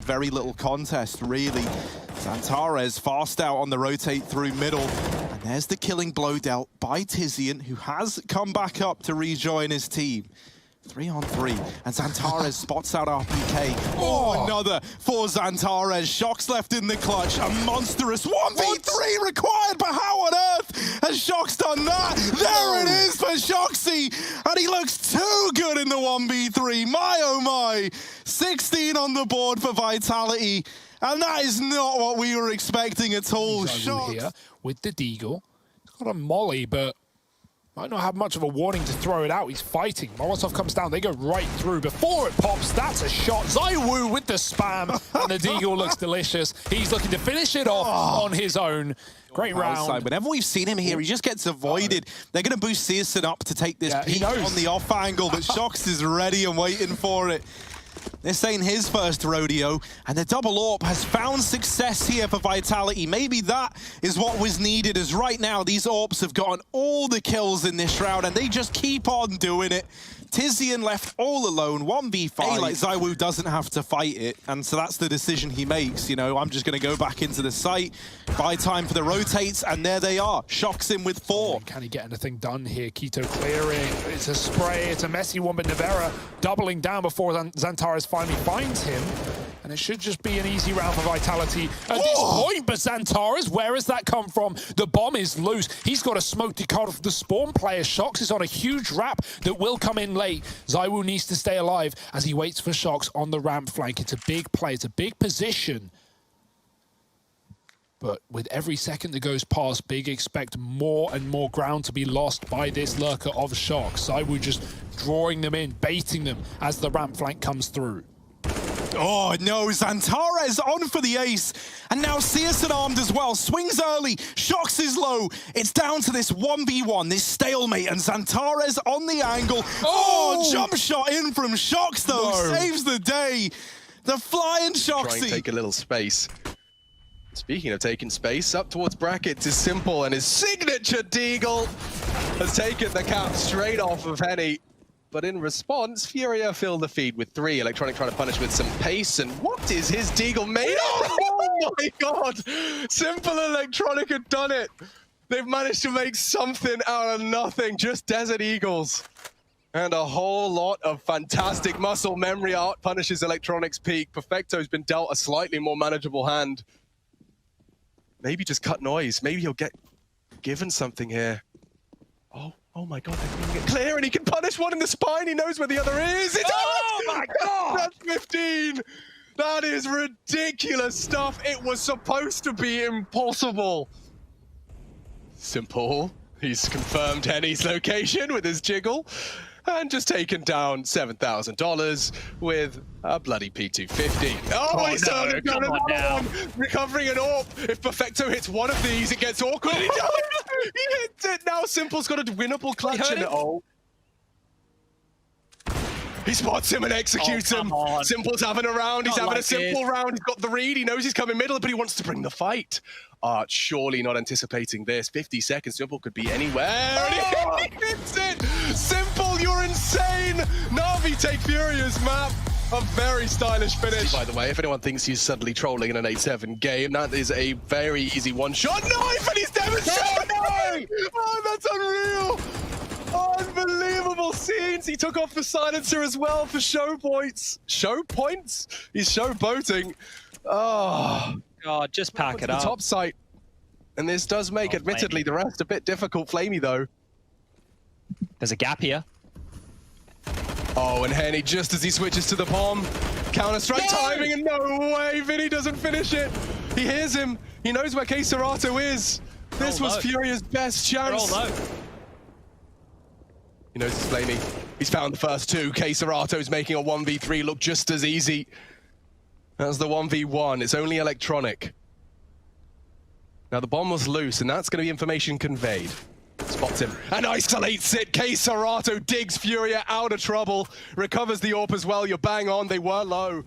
very little contest, really. Zantares fast out on the rotate through middle. And there's the killing blow dealt by Tizian, who has come back up to rejoin his team. 3-on-3, and Zantares spots out RPK. Oh, another for Zantares. shox left in the clutch. A monstrous 1v3 required, but how on earth has shox done that? There it is for shoxy, and he looks too good in the 1v3. My oh my, 16 on the board for Vitality, and that is not what we were expecting at all. shox here with the deagle. He's got a molly, but might not have much of a warning to throw it out. He's fighting. Molotov comes down. They go right through. Before it pops, that's a shot. zywoo with the spam. And the deagle looks delicious. He's looking to finish it off on his own. Great round. Whenever we've seen him here, he just gets avoided. They're going to boost Searson up to take this peek on the off angle, but shox is ready and waiting for it. This ain't his first rodeo, and the double AWP has found success here for Vitality. Maybe that is what was needed, as right now these AWPs have gotten all the kills in this round, and they just keep on doing it. Tizian left all alone, 1v5. Like, zywoo doesn't have to fight it, and so that's the decision he makes. You know, I'm just going to go back into the site, buy time for the rotates, and there they are. shox him with 4. Can he get anything done here? Keto clearing. It's a spray. It's a messy one, but Nevera doubling down before Zantares finally finds him. And it should just be an easy round for Vitality at this point. But Zantares, where has that come from? The bomb is loose. He's got a smoke to cut off the spawn player. shox is on a huge wrap that will come in late. zywoo needs to stay alive as he waits for shox on the ramp flank. It's a big play. It's a big position. But with every second that goes past, Big expect more and more ground to be lost by this lurker of shox. zywoo just drawing them in, baiting them as the ramp flank comes through. Oh no, Zantares on for the ace, and now Searson armed as well, swings early, shox is low, it's down to this 1v1, this stalemate, and Zantares on the angle. Oh, jump shot in from shox though, saves the day. The flying shoxy. Try and take a little space. Speaking of taking space, up towards brackets is Simple, and his signature deagle has taken the cap straight off of Henny. But in response, Furia filled the feed with 3. Electronic trying to punish with some pace. And what is his deagle made of? Oh my god! Simple Electronic had done it. They've managed to make something out of nothing. Just Desert Eagles. And a whole lot of fantastic muscle memory art punishes Electronic's peak. Perfecto's been dealt a slightly more manageable hand. Maybe just cut noise. Maybe he'll get given something here. Oh my god, they're going to get clear, and he can punish one in the spine. He knows where the other is. Oh my god! That's 15. That is ridiculous stuff. It was supposed to be impossible. Simple. He's confirmed Henny's location with his jiggle, and just taken down $7,000 with a bloody P250. Oh, he's turned another one. Recovering an AWP. If Perfecto hits one of these, it gets awkward. He hits it. Now Simple's got a winnable clutch in it. Oh. He spots him and executes him. Simple's having a round. He's having a simple round. He's got the read. He knows he's coming middle, but he wants to bring the fight. Surely not anticipating this. 50 seconds. Simple could be anywhere. And he hits it. Simple, you're insane. Na'Vi take Furious map. A very stylish finish. By the way, if anyone thinks he's suddenly trolling in an 8-7 game, that is a very easy one-shot knife, and he's demonstrating. Oh, that's unreal. Unbelievable scenes. He took off the silencer as well for show points. Show points? He's showboating. Oh. God, just pack it up. The top site. And this does make, admittedly, the rest a bit difficult. Flamey, though. There's a gap here. Oh, and Henny, just as he switches to the bomb. Counter-strike timing, and no way, Vinny doesn't finish it. He hears him. He knows where Keserato is. This was Furia's best chance. He knows it's Flamey. He's found the first 2. Keserato's making a 1v3 look just as easy. That's the 1v1. It's only Electronic. Now the bomb was loose, and that's going to be information conveyed. Spots him and isolates it. Keserato digs Furia out of trouble. Recovers the AWP as well. You're bang on. They were low.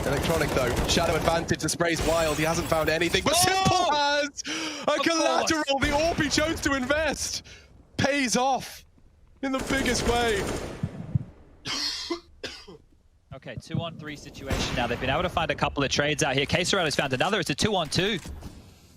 Electronic, though. Shadow advantage to sprays wild. He hasn't found anything. But Simple has a collateral. The AWP he chose to invest pays off in the biggest way. Okay, 2-on-3 situation now. They've been able to find a couple of trades out here. chrisj has found another. It's a 2-on-2.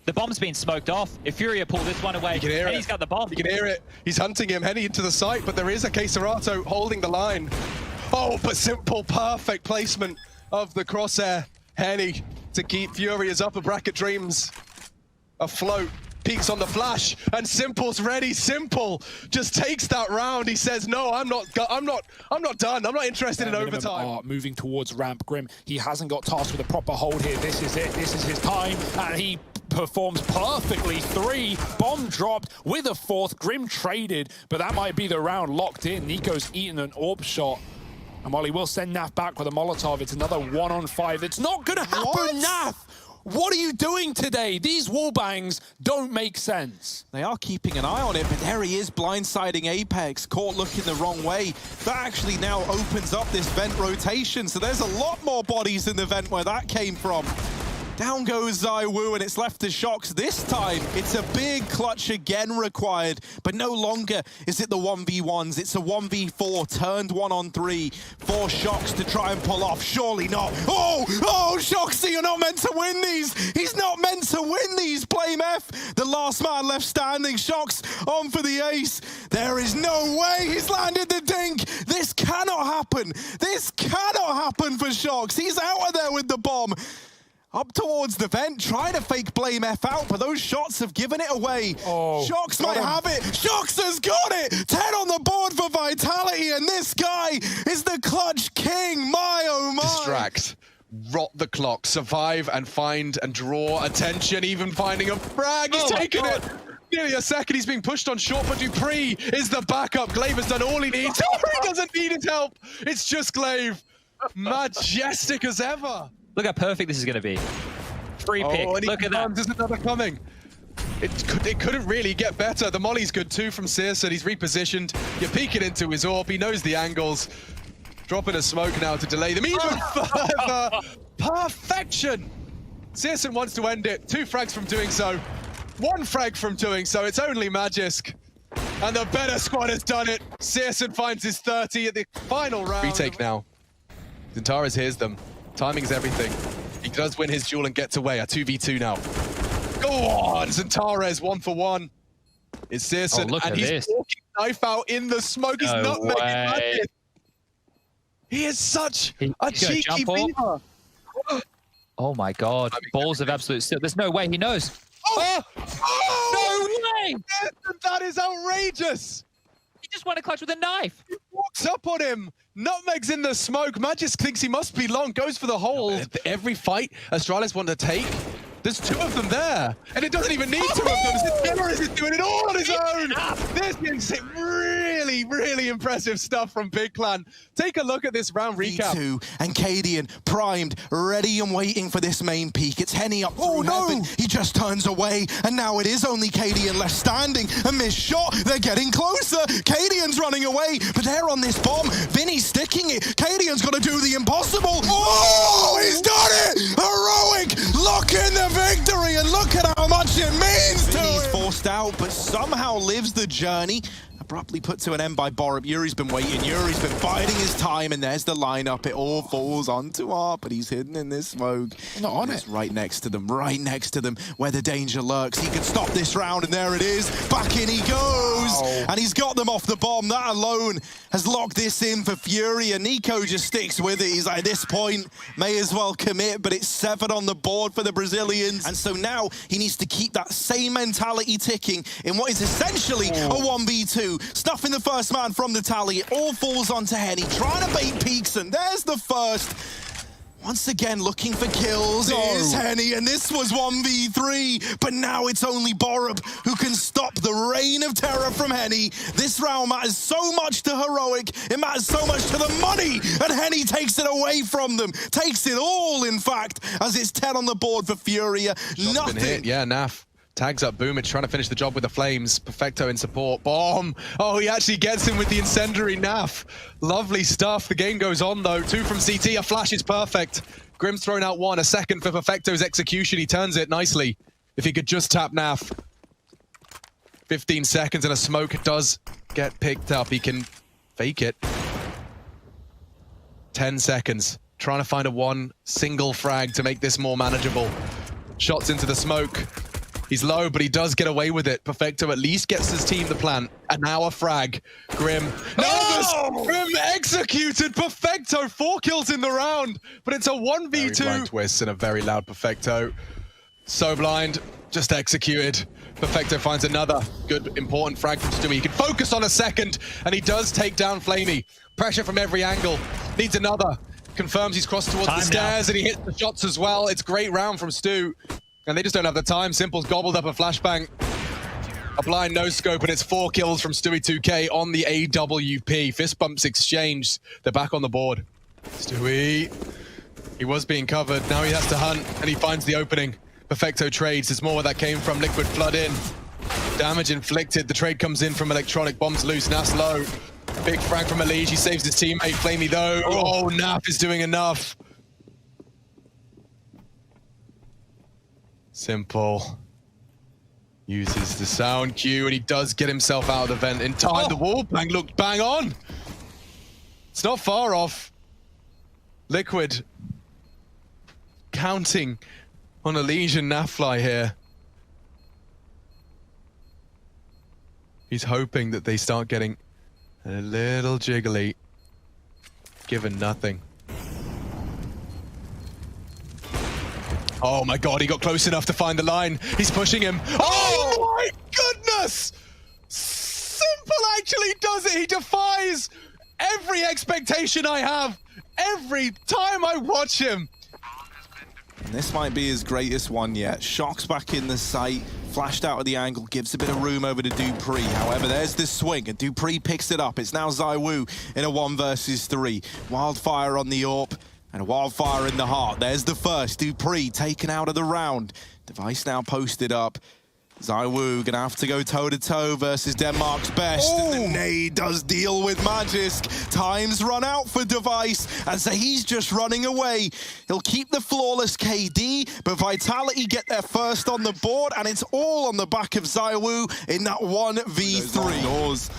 The bomb's been smoked off. If Furia pull this one away, and he's got the bomb. You can hear it. He's hunting him, heading into the site, but there is a chrisj holding the line. Oh, but simple, perfect placement of the crosshair. Henny to keep Furia's upper bracket dreams afloat. Peeks on the flash, and Simple's ready. Simple just takes that round. He says, "No, I'm not done. I'm not interested in overtime." Moving towards ramp, Grim. He hasn't got tasked with a proper hold here. This is it. This is his time, and he performs perfectly. 3 bomb dropped with a 4th. Grim traded, but that might be the round locked in. Niko's eaten an orb shot. And while he will send Naf back with a Molotov, it's another 1-on-5. It's not gonna happen, Naf! What are you doing today? These wallbangs don't make sense. They are keeping an eye on it, but there he is, blindsiding Apex, caught looking the wrong way. That actually now opens up this vent rotation, so there's a lot more bodies in the vent where that came from. Down goes Zywoo, and it's left to shox. This time, it's a big clutch again required, but no longer is it the 1v1s. It's a 1v4 turned 1-on-3 for shox to try and pull off. Surely not. Oh, Shoxy, you're not meant to win these. He's not meant to win these. Blame F, the last man left standing. Shox on for the ace. There is no way he's landed the dink. This cannot happen. This cannot happen for shox. He's out of there with the bomb. Up towards the vent, trying to fake Blame F out, but those shots have given it away. Oh, shox might have it. Shox has got it. 10 on the board for Vitality, and this guy is the clutch king. My, oh my. Distract, rot the clock, survive and find and draw attention, even finding a frag. He's taken it. Nearly a second, he's being pushed on short, but Dupree is the backup. Glaive has done all he needs. He doesn't need his help. It's just Glaive. Majestic as ever. Look how perfect this is going to be. Free pick. Look at that. There's another coming. It couldn't really get better. The molly's good too from CSGO. He's repositioned. You're peeking into his orb. He knows the angles. Dropping a smoke now to delay them even further. Perfection. CSGO wants to end it. 2 frags from doing so. 1 frag from doing so. It's only magisk. And the better squad has done it. CSGO finds his 30 at the final round. Retake now. Zentares hears them. Timing is everything. He does win his duel and gets away. A 2v2 now. Go on! Zentares 1-for-1. It's CSGO, look and at he's this. walking knife out in the smoke. He's not making magic. He is such a cheeky beaver. Oh my god. Balls of absolute steel. There's no way he knows. No way! That is outrageous! He just won a clutch with a knife. He walks up on him. Nutmeg's in the smoke. magisk thinks he must be long. Goes for the hold. Every fight Astralis want to take, there's 2 of them there. And it doesn't even need 2 of them. Zentares is doing it all on his own. This is really, really impressive stuff from Big Clan. Take a look at this round recap. V2 and Cadian primed, ready and waiting for this main peak. It's Henny up through heaven. He just turns away, and now it is only Cadian left standing. A missed shot. They're getting closer. Cadian's running away, but they're on this bomb. Vinny's sticking it. Cadian's got to do the impossible. Oh, he's done it! Heroic! Look in the victory, and look at how much it means to him. He's forced out, but somehow lives the journey. Abruptly put to an end by Borup. Yuri's been waiting. Yuri's been biding his time, and there's the lineup. It all falls onto Art, but he's hidden in this smoke. Not on it. Right next to them, where the danger lurks. He can stop this round, and there it is. Back in he goes, and he's got them off the bomb. That alone has locked this in for Furia. Niko just sticks with it. He's like, at this point, may as well commit, but it's 7 on the board for the Brazilians. And so now he needs to keep that same mentality ticking in what is essentially a 1v2. Snuffing the first man from the tally. It all falls onto Henny, trying to bait peaks, and there's the first. Once again, looking for kills is Henny, and this was 1v3, but now it's only Borup who can stop the reign of terror from Henny. This round matters so much to Heroic, it matters so much to the money, and Henny takes it away from them. Takes it all, in fact, as it's 10 on the board for Furia. Nothing. Been hit. Yeah, Naf. Tags up Boomich, trying to finish the job with the flames. Perfecto in support. Bomb! Oh, he actually gets him with the incendiary Naf. Lovely stuff. The game goes on, though. 2 from CT. A flash is perfect. Grim's thrown out 1. A second for Perfecto's execution. He turns it nicely. If he could just tap Naf. 15 seconds and a smoke does get picked up. He can fake it. 10 seconds. Trying to find a one single frag to make this more manageable. Shots into the smoke. He's low, but he does get away with it. Perfecto at least gets his team the plant. And now a frag. Grim. No! Grim executed. Perfecto. 4 kills in the round. But it's a 1v2. Very blind twist and a very loud Perfecto. So blind. Just executed. Perfecto finds another good, important frag from Stewie. He can focus on a second, and he does take down Flamey. Pressure from every angle. Needs another. Confirms he's crossed towards the stairs, and he hits the shots as well. It's a great round from Stu. And they just don't have the time. Simple's gobbled up a flashbang. A blind no-scope, and it's 4 kills from Stewie 2K on the AWP. Fist bumps exchanged. They're back on the board. Stewie. He was being covered. Now he has to hunt, and he finds the opening. Perfecto trades. There's more where that came from. Liquid flood in. Damage inflicted. The trade comes in from Electronic. Bombs loose. Nas low. Big frag from Elige. He saves his teammate. Flamey though. Oh, Naf is doing enough. Simple uses the sound cue, and he does get himself out of the vent in time. The wallbang looked bang on. It's not far off. Liquid counting on Elige and Nafly here. He's hoping that they start getting a little jiggly, given nothing. Oh my god, he got close enough to find the line. He's pushing him. Oh my goodness! Simple actually does it. He defies every expectation I have every time I watch him. And this might be his greatest one yet. Shox back in the sight, flashed out of the angle, gives a bit of room over to dupreeh. However, there's this swing, and dupreeh picks it up. It's now zywoo in a 1 versus 3. Wildfire on the AWP. And a wildfire in the heart. There's the first. dupreeh taken out of the round. Device now posted up. zywoo gonna have to go toe-to-toe versus Denmark's best. And the nade does deal with Magisk. Time's run out for Device, and so he's just running away. He'll keep the flawless KD, but Vitality get their first on the board, and it's all on the back of zywoo in that 1v3.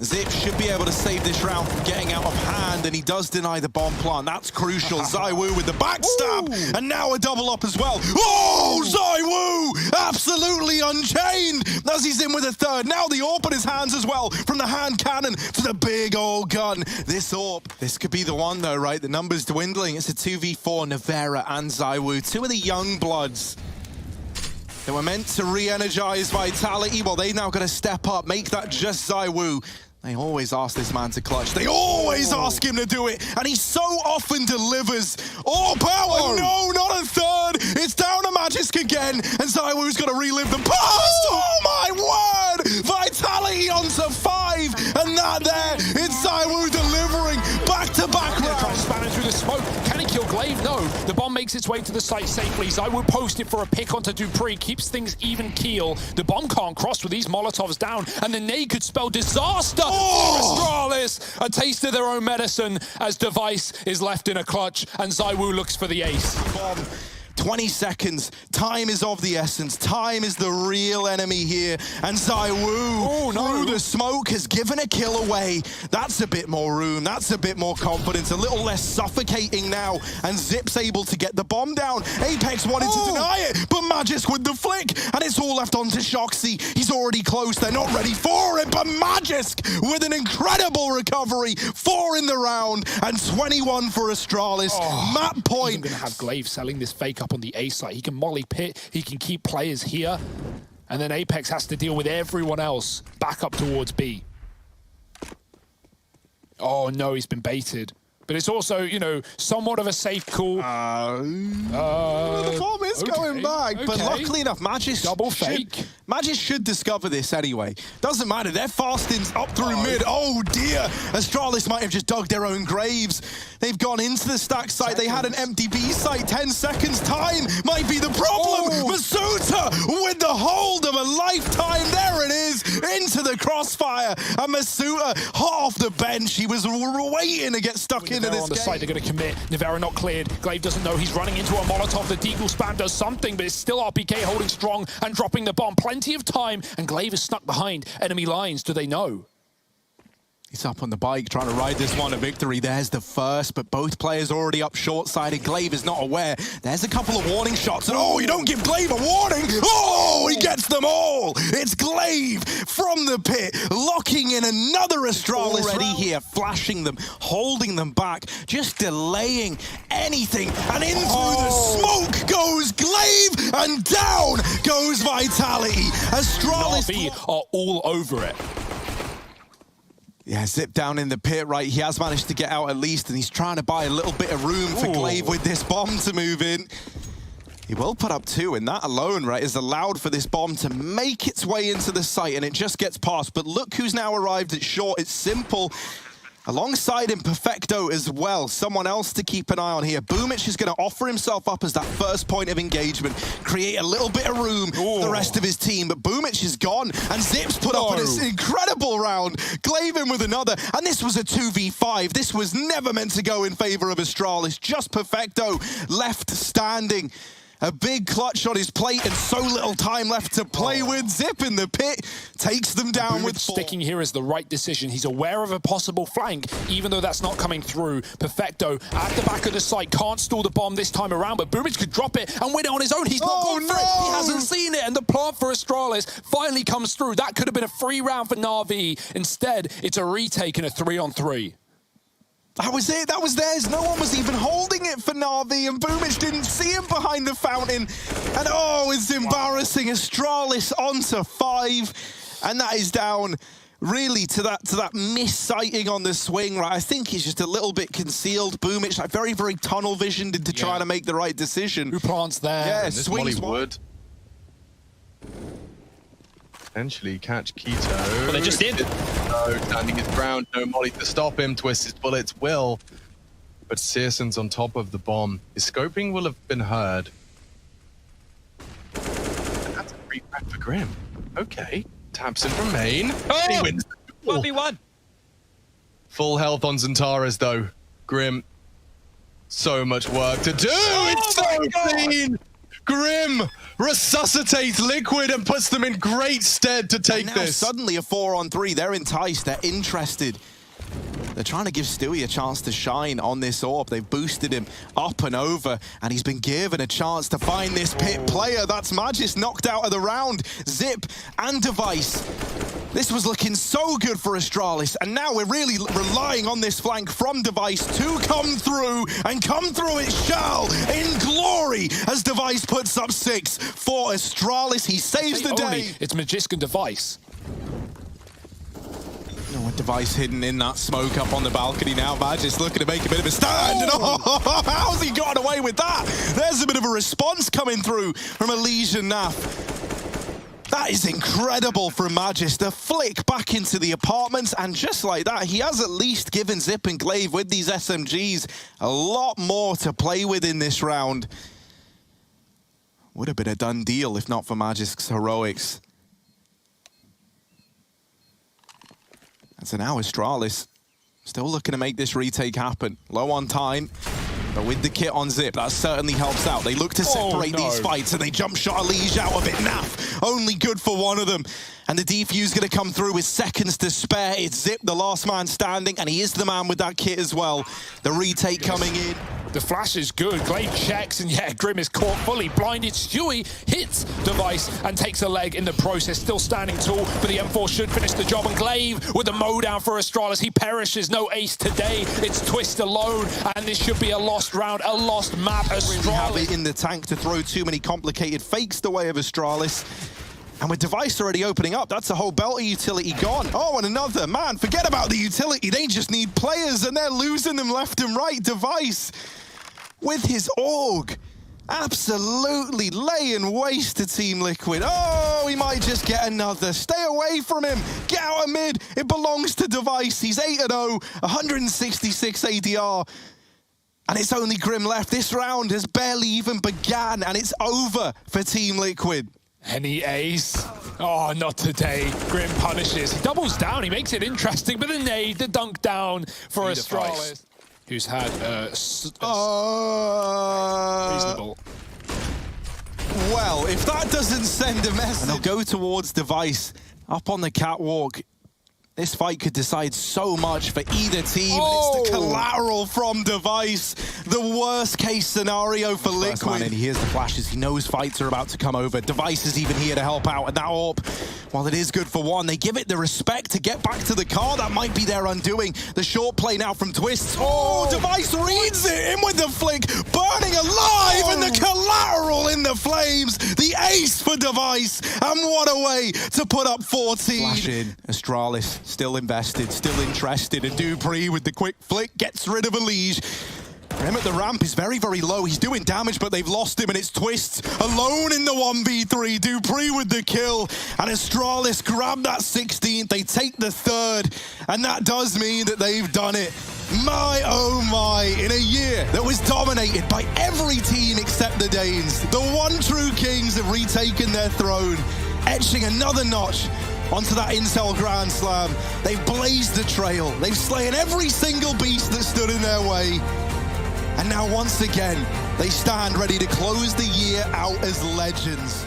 Zip should be able to save this round from getting out of hand, and he does deny the bomb plant. That's crucial. zywoo with the backstab, and now a double up as well. Oh, zywoo! Absolutely unchained as he's in with a third. Now the AWP in his hands as well, from the hand cannon to the big old gun. This AWP, this could be the one though, right? The numbers dwindling. It's a 2v4, Navera and zywoo, 2 of the young bloods. They were meant to re-energize Vitality. Well, they now got to step up, make that just zywoo. They always ask this man to clutch. They always ask him to do it, and he so often delivers. Oh, power! No, not a third. It's down to Magisk again, and zywoo's got to relive the past. Oh my word! Vitality onto 5, and that there, it's zywoo delivering back-to-back rounds. Spanning through the smoke. Can he kill glaive? No. The bomb makes its way to the site safely. zywoo posted for a pick onto dupreeh, keeps things even keel. The bomb can't cross with these Molotovs down, and the nade could spell disaster. Astralis, a taste of their own medicine as Device is left in a clutch, and zywoo looks for the ace. Bomb. 20 seconds. Time is of the essence. Time is the real enemy here. And zywoo, through the smoke, has given a kill away. That's a bit more room. That's a bit more confidence. A little less suffocating now. And Zip's able to get the bomb down. Apex wanted to deny it, but Magisk with the flick. And it's all left on to Shoxy. He's already close. They're not ready for it, but Magisk with an incredible recovery. 4 in the round and 21 for Astralis. Map point. I'm going to have glaive selling this fake up on the A site. He can molly pit, he can keep players here, and then Apex has to deal with everyone else back up towards B. Oh no, he's been baited. But it's also, you know, somewhat of a safe call. The bomb is going back, but luckily enough, Magisk should discover this anyway. Doesn't matter, they're fasting up through mid. Oh dear, Astralis might have just dug their own graves. They've gone into the stack site. They had an empty B site. 10 seconds time might be the problem. Masuta with the hold of a lifetime. There it is, into the crossfire. And Masuta hot off the bench. He was waiting to get stuck into this on the game. site, they're going to commit. Navera not cleared. Glaive doesn't know he's running into a Molotov. The Deagle spam does something, but it's still RPK holding strong and dropping the bomb. Plenty of time, and Glaive is stuck behind enemy lines. Do they know? He's up on the bike, trying to ride this one to victory. There's the first, but both players already up short-sided. Glaive is not aware. There's a couple of warning shots, and oh, you don't give Glaive a warning! Oh, he gets them all! It's Glaive from the pit, locking in another Astralis already here, flashing them, holding them back, just delaying anything, and in through the smoke goes Glaive, and down goes Vitality. Astralis are all over it. Yeah, Zip down in the pit, right? He has managed to get out at least, and he's trying to buy a little bit of room for Glaive with this bomb to move in. He will put up 2, and that alone, right, is allowed for this bomb to make its way into the site, and it just gets past. But look who's now arrived at short. It's Simple. Alongside him, Perfecto as well. Someone else to keep an eye on here. Boomich is going to offer himself up as that first point of engagement, create a little bit of room for the rest of his team. But Boomich is gone, and Zip's put up an incredible round. Glaive in with another, and this was a 2v5. This was never meant to go in favor of Astralis. Just Perfecto left standing. A big clutch on his plate and so little time left to play with. Zip in the pit takes them down with 4. Sticking here is the right decision. He's aware of a possible flank, even though that's not coming through. Perfecto at the back of the site can't stall the bomb this time around, but Boomich could drop it and win it on his own. He's not gone for it. He hasn't seen it, and the plant for Astralis finally comes through. That could have been a free round for Na'Vi. Instead, it's a retake and a 3-on-3. That was it, that was theirs. No one was even holding it for Na'Vi, and Boomich didn't see him behind the fountain. And oh, it's embarrassing. Astralis onto 5, and that is down really to that miss-sighting on the swing, right? I think he's just a little bit concealed. Boomich, like very, very tunnel visioned into trying to make the right decision. Who plants there? Yeah, this swings would potentially catch Keto. Well, they just did. No, standing his ground, no molly to stop him. Twist his bullets will. But Searson's on top of the bomb. His scoping will have been heard. And that's a free back for Grim. Okay. Taps in from main. Oh! He wins. 1v1. Full health on Zentaris though. Grim. So much work to do. It's so clean. Grim resuscitates Liquid and puts them in great stead to take this. Suddenly a 4-on-3. They're enticed. They're interested. They're trying to give Stewie a chance to shine on this orb. They've boosted him up and over, and he's been given a chance to find this pit player. That's Magis knocked out of the round. Zip and Device. This was looking so good for Astralis, and now we're really relying on this flank from Device to come through, and come through it shall in glory as Device puts up 6 for Astralis. He saves the day. It's magiskIEM Device. Device hidden in that smoke up on the balcony now. Magis looking to make a bit of a stand. And oh, how's he gotten away with that? There's a bit of a response coming through from Elysian Naf. That is incredible from Magis. The flick back into the apartments, and just like that, he has at least given Zip and Glaive with these SMGs a lot more to play with in this round. Would have been a done deal if not for Magisk's heroics. And so now Astralis still looking to make this retake happen. Low on time, but with the kit on Zip, that certainly helps out. They look to separate these fights, and they jump shot Elige out of it. Naf, only good for one of them. And the defuse going to come through with seconds to spare. It's Zip, the last man standing, and he is the man with that kit as well. The retake coming in. The flash is good. Glaive checks, and yeah, Grim is caught fully blinded. Stewie hits Device and takes a leg in the process. Still standing tall, but the M4 should finish the job. And Glaive with the mow down for Astralis. He perishes. No ace today. It's Twist alone, and this should be a lost round, a lost map. Astralis really have it in the tank to throw too many complicated fakes the way of Astralis. And with Device already opening up, that's a whole belter utility gone. Oh, and another. Man, forget about the utility. They just need players, and they're losing them left and right. Device with his AUG, absolutely laying waste to Team Liquid. Oh, he might just get another. Stay away from him. Get out of mid. It belongs to Device. He's 8-0, 166 ADR. And it's only Grim left. This round has barely even began, and it's over for Team Liquid. Any ace? Oh, not today. Grim punishes. He doubles down. He makes it interesting, but the nade, the dunk down for Astralis, who's had reasonable. Well, if that doesn't send a message, and they'll go towards Device up on the catwalk. This fight could decide so much for either team. It's the collateral from Device. The worst case scenario for Liquid. And he hears the flashes. He knows fights are about to come over. Device is even here to help out. And that AWP, while it is good for one, they give it the respect to get back to the car. That might be their undoing. The short play now from Twists. Oh, Device reads it in with the flick. Burning alive and the collateral in the flames. The ace for Device. And what a way to put up 14. Flash in. Astralis still invested, still interested, and Dupree with the quick flick gets rid of a leash. Him at the ramp is very, very low. He's doing damage, but they've lost him, and it's Twists alone in the 1v3. Dupree with the kill, and Astralis grab that 16th. They take the 3rd, and that does mean that they've done it. My, oh my, in a year that was dominated by every team except the Danes, the one true Kings have retaken their throne, etching another notch onto that Intel Grand Slam. They've blazed the trail. They've slain every single beast that stood in their way. And now once again, they stand ready to close the year out as legends.